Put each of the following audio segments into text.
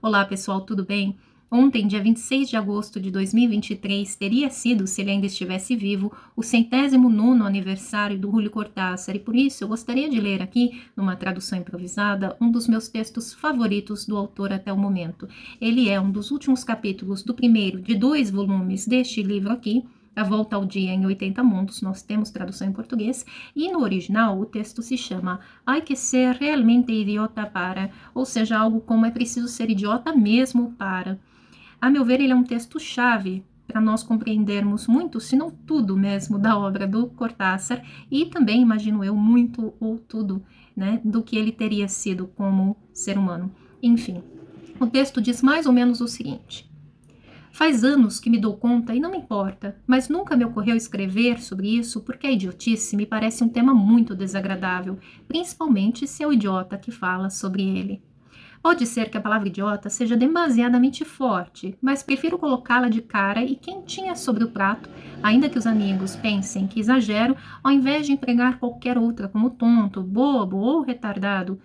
Olá pessoal, tudo bem? Ontem, dia 26 de agosto de 2023, teria sido, se ele ainda estivesse vivo, o 109º aniversário do Júlio Cortázar, e por isso eu gostaria de ler aqui, numa tradução improvisada, um dos meus textos favoritos do autor até o momento. Ele é um dos últimos capítulos do primeiro de 2 volumes deste livro aqui, A Volta ao Dia em 80 Mundos. Nós temos tradução em português, e no original o texto se chama Hay que ser realmente idiota para, ou seja, algo como é preciso ser idiota mesmo para. A meu ver, ele é um texto-chave para nós compreendermos muito, se não tudo mesmo, da obra do Cortázar, e também, imagino eu, muito ou tudo, né, do que ele teria sido como ser humano. Enfim, o texto diz mais ou menos o seguinte: faz anos que me dou conta e não me importa, mas nunca me ocorreu escrever sobre isso porque a idiotice me parece um tema muito desagradável, principalmente se é o idiota que fala sobre ele. Pode ser que a palavra idiota seja demasiadamente forte, mas prefiro colocá-la de cara e quentinha sobre o prato, ainda que os amigos pensem que exagero, ao invés de empregar qualquer outra como tonto, bobo ou retardado.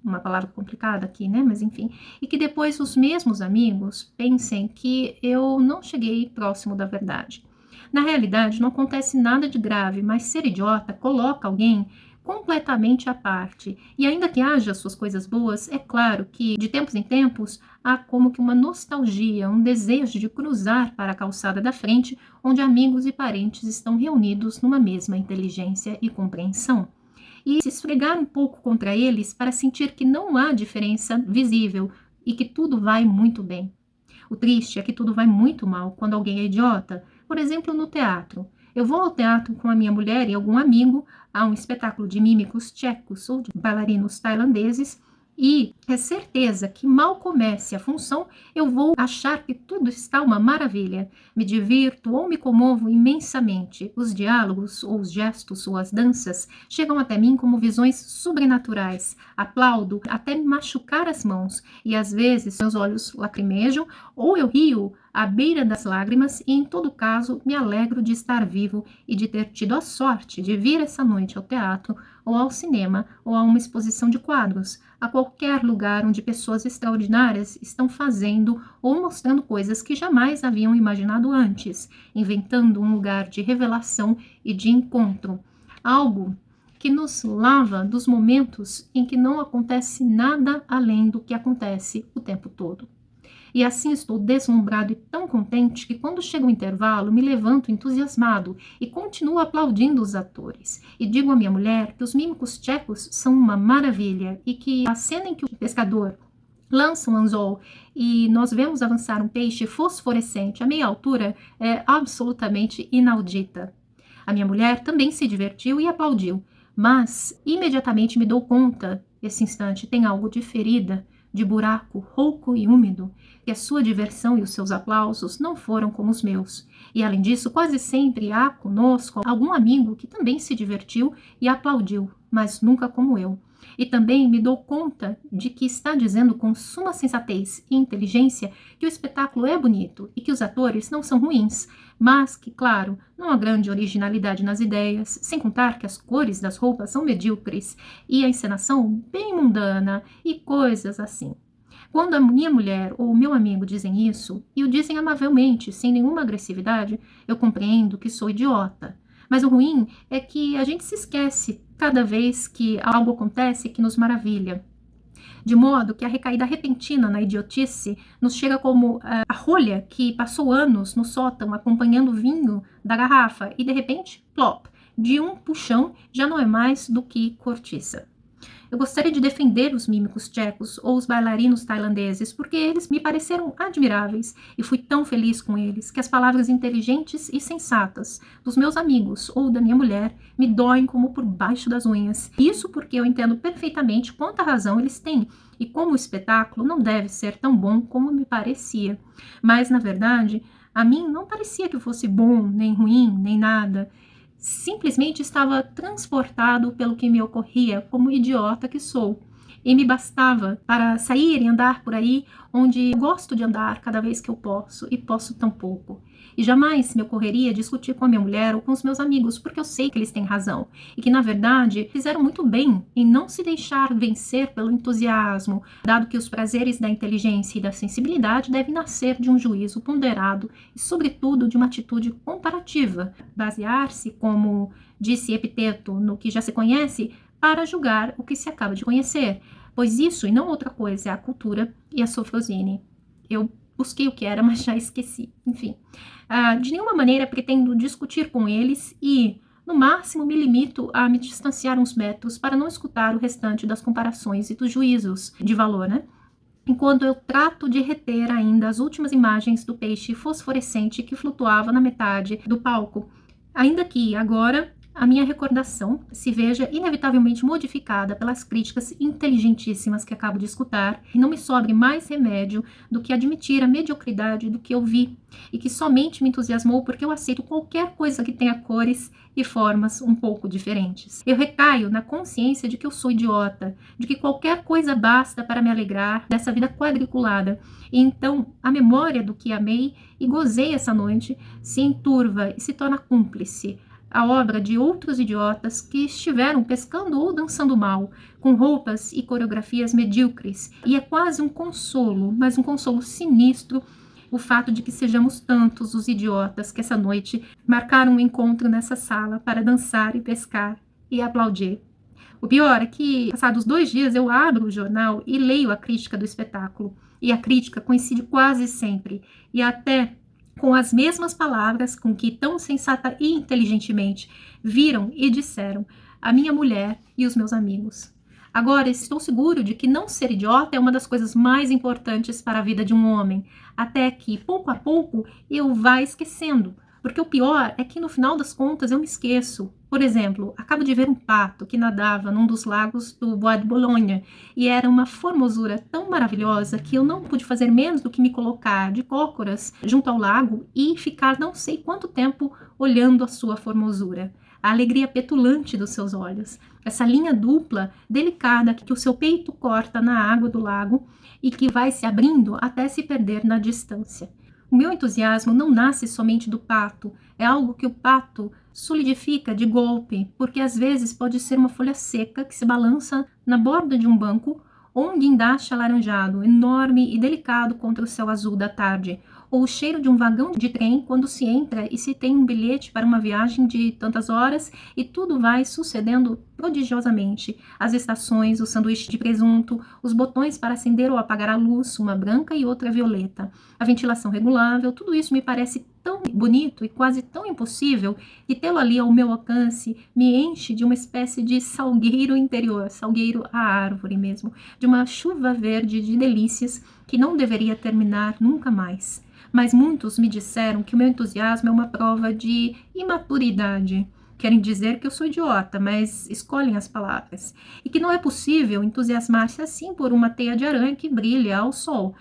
Uma palavra complicada aqui, né? Mas enfim. E que depois os mesmos amigos pensem que eu não cheguei próximo da verdade. Na realidade, não acontece nada de grave, mas ser idiota coloca alguém completamente à parte. E ainda que haja suas coisas boas, é claro que, de tempos em tempos, há como que uma nostalgia, um desejo de cruzar para a calçada da frente, onde amigos e parentes estão reunidos numa mesma inteligência e compreensão, e se esfregar um pouco contra eles para sentir que não há diferença visível e que tudo vai muito bem. O triste é que tudo vai muito mal quando alguém é idiota. Por exemplo, no teatro. Eu vou ao teatro com a minha mulher e algum amigo a um espetáculo de mímicos tchecos ou de bailarinos tailandeses, e é certeza que mal comece a função, eu vou achar que tudo está uma maravilha. Me divirto ou me comovo imensamente. Os diálogos, ou os gestos, ou as danças chegam até mim como visões sobrenaturais. Aplaudo até me machucar as mãos, e às vezes meus olhos lacrimejam, ou eu rio à beira das lágrimas, e em todo caso me alegro de estar vivo e de ter tido a sorte de vir essa noite ao teatro, ou ao cinema, ou a uma exposição de quadros, a qualquer lugar onde pessoas extraordinárias estão fazendo ou mostrando coisas que jamais haviam imaginado antes, inventando um lugar de revelação e de encontro, algo que nos lava dos momentos em que não acontece nada além do que acontece o tempo todo. E assim estou deslumbrado e tão contente que quando chega o intervalo me levanto entusiasmado e continuo aplaudindo os atores. E digo à minha mulher que os mímicos tchecos são uma maravilha e que a cena em que o pescador lança um anzol e nós vemos avançar um peixe fosforescente a meia altura é absolutamente inaudita. A minha mulher também se divertiu e aplaudiu, mas imediatamente me dou conta, esse instante tem algo de ferida, de buraco rouco e úmido, que a sua diversão e os seus aplausos não foram como os meus. E além disso, quase sempre há conosco algum amigo que também se divertiu e aplaudiu, mas nunca como eu. E também me dou conta de que está dizendo com suma sensatez e inteligência que o espetáculo é bonito e que os atores não são ruins, mas que, claro, não há grande originalidade nas ideias, sem contar que as cores das roupas são medíocres e a encenação bem mundana e coisas assim. Quando a minha mulher ou o meu amigo dizem isso, e o dizem amavelmente, sem nenhuma agressividade, eu compreendo que sou idiota. Mas o ruim é que a gente se esquece cada vez que algo acontece que nos maravilha. De modo que a recaída repentina na idiotice nos chega como a rolha que passou anos no sótão acompanhando o vinho da garrafa e de repente, plop, de um puxão já não é mais do que cortiça. Eu gostaria de defender os mímicos tchecos ou os bailarinos tailandeses, porque eles me pareceram admiráveis e fui tão feliz com eles que as palavras inteligentes e sensatas dos meus amigos ou da minha mulher me doem como por baixo das unhas. Isso porque eu entendo perfeitamente quanta razão eles têm e como o espetáculo não deve ser tão bom como me parecia. Mas, na verdade, a mim não parecia que fosse bom, nem ruim, nem nada. Simplesmente estava transportado pelo que me ocorria como idiota que sou. e me bastava para sair e andar por aí onde eu gosto de andar cada vez que eu posso, e posso tão pouco. E jamais me ocorreria discutir com a minha mulher ou com os meus amigos, porque eu sei que eles têm razão, e que, na verdade, fizeram muito bem em não se deixar vencer pelo entusiasmo, dado que os prazeres da inteligência e da sensibilidade devem nascer de um juízo ponderado e, sobretudo, de uma atitude comparativa, basear-se, como disse Epiteto, no que já se conhece, para julgar o que se acaba de conhecer, pois isso e não outra coisa é a cultura e a sofrosine. Eu busquei o que era, mas já esqueci. Enfim, de nenhuma maneira pretendo discutir com eles e, no máximo, me limito a me distanciar uns metros para não escutar o restante das comparações e dos juízos de valor, né? Enquanto eu trato de reter ainda as últimas imagens do peixe fosforescente que flutuava na metade do palco, ainda que agora a minha recordação se veja inevitavelmente modificada pelas críticas inteligentíssimas que acabo de escutar, e não me sobre mais remédio do que admitir a mediocridade do que eu vi, e que somente me entusiasmou porque eu aceito qualquer coisa que tenha cores e formas um pouco diferentes. Eu recaio na consciência de que eu sou idiota, de que qualquer coisa basta para me alegrar dessa vida quadriculada, e então a memória do que amei e gozei essa noite se enturva e se torna cúmplice, a obra de outros idiotas que estiveram pescando ou dançando mal, com roupas e coreografias medíocres, e é quase um consolo, mas um consolo sinistro, o fato de que sejamos tantos os idiotas que essa noite marcaram um encontro nessa sala para dançar e pescar e aplaudir. O pior é que, passados 2 dias, eu abro o jornal e leio a crítica do espetáculo, e a crítica coincide quase sempre, e até com as mesmas palavras com que tão sensata e inteligentemente viram e disseram a minha mulher e os meus amigos. Agora, estou seguro de que não ser idiota é uma das coisas mais importantes para a vida de um homem, até que, pouco a pouco, eu vá esquecendo, porque o pior é que, no final das contas, eu me esqueço. Por exemplo, acabo de ver um pato que nadava num dos lagos do Bois de Boulogne, e era uma formosura tão maravilhosa que eu não pude fazer menos do que me colocar de cócoras junto ao lago e ficar não sei quanto tempo olhando a sua formosura, a alegria petulante dos seus olhos, essa linha dupla, delicada, que o seu peito corta na água do lago e que vai se abrindo até se perder na distância. O meu entusiasmo não nasce somente do pato, é algo que o pato solidifica de golpe, porque às vezes pode ser uma folha seca que se balança na borda de um banco, ou um guindaste alaranjado, enorme e delicado contra o céu azul da tarde, ou o cheiro de um vagão de trem quando se entra e se tem um bilhete para uma viagem de tantas horas, e tudo vai sucedendo prodigiosamente. As estações, o sanduíche de presunto, os botões para acender ou apagar a luz, uma branca e outra violeta, a ventilação regulável, tudo isso me parece tão bonito e quase tão impossível que tê-lo ali ao meu alcance me enche de uma espécie de salgueiro interior, salgueiro à árvore mesmo, de uma chuva verde de delícias que não deveria terminar nunca mais. Mas muitos me disseram que o meu entusiasmo é uma prova de imaturidade. Querem dizer que eu sou idiota, mas escolhem as palavras. E que não é possível entusiasmar-se assim por uma teia de aranha que brilha ao sol.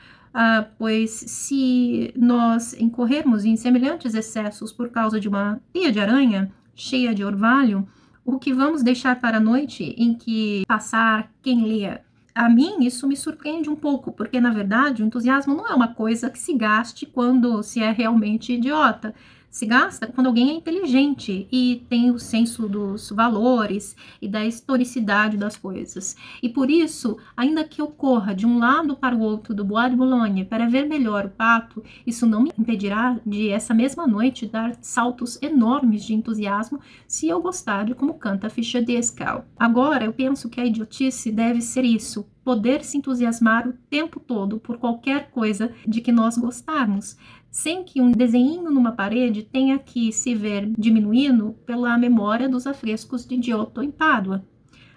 Pois se nós incorrermos em semelhantes excessos por causa de uma teia de aranha cheia de orvalho, o que vamos deixar para a noite em que passar quem lê? A mim isso me surpreende um pouco, porque na verdade o entusiasmo não é uma coisa que se gaste quando se é realmente idiota. Se gasta quando alguém é inteligente e tem o senso dos valores e da historicidade das coisas. E por isso, ainda que eu corra de um lado para o outro do Bois de Boulogne para ver melhor o pato, isso não me impedirá de, essa mesma noite, dar saltos enormes de entusiasmo se eu gostar de como canta a ficha de Escal. Agora, eu penso que a idiotice deve ser isso, poder se entusiasmar o tempo todo por qualquer coisa de que nós gostarmos, sem que um desenho numa parede tenha que se ver diminuindo pela memória dos afrescos de Giotto em Pádua.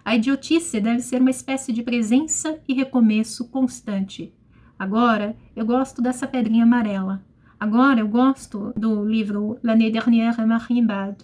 A idiotice deve ser uma espécie de presença e recomeço constante. Agora, eu gosto dessa pedrinha amarela. Agora, eu gosto do livro L'année dernière à Marienbad.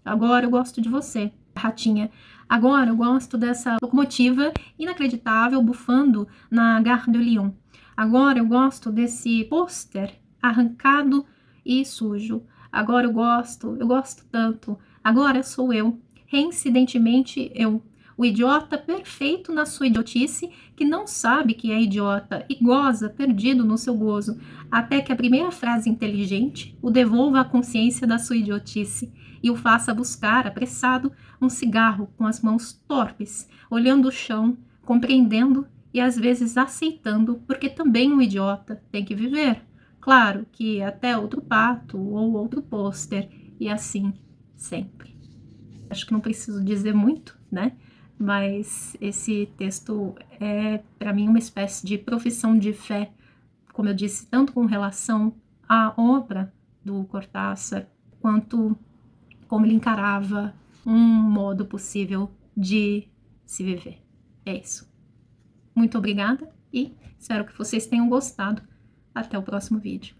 Agora, eu gosto de você, ratinha. Agora, eu gosto dessa locomotiva inacreditável bufando na Gare de Lyon. Agora, eu gosto desse pôster arrancado e sujo. Agora eu gosto tanto. Agora sou eu, reincidentemente eu. O idiota perfeito na sua idiotice, que não sabe que é idiota e goza perdido no seu gozo, até que a primeira frase inteligente o devolva à consciência da sua idiotice e o faça buscar, apressado, um cigarro com as mãos torpes, olhando o chão, compreendendo e às vezes aceitando, porque também um idiota tem que viver. Claro que até outro pato ou outro pôster, e assim sempre. Acho que não preciso dizer muito, né? Mas esse texto é, para mim, uma espécie de profissão de fé, como eu disse, tanto com relação à obra do Cortázar, quanto como ele encarava um modo possível de se viver. É isso. Muito obrigada e espero que vocês tenham gostado. Até o próximo vídeo.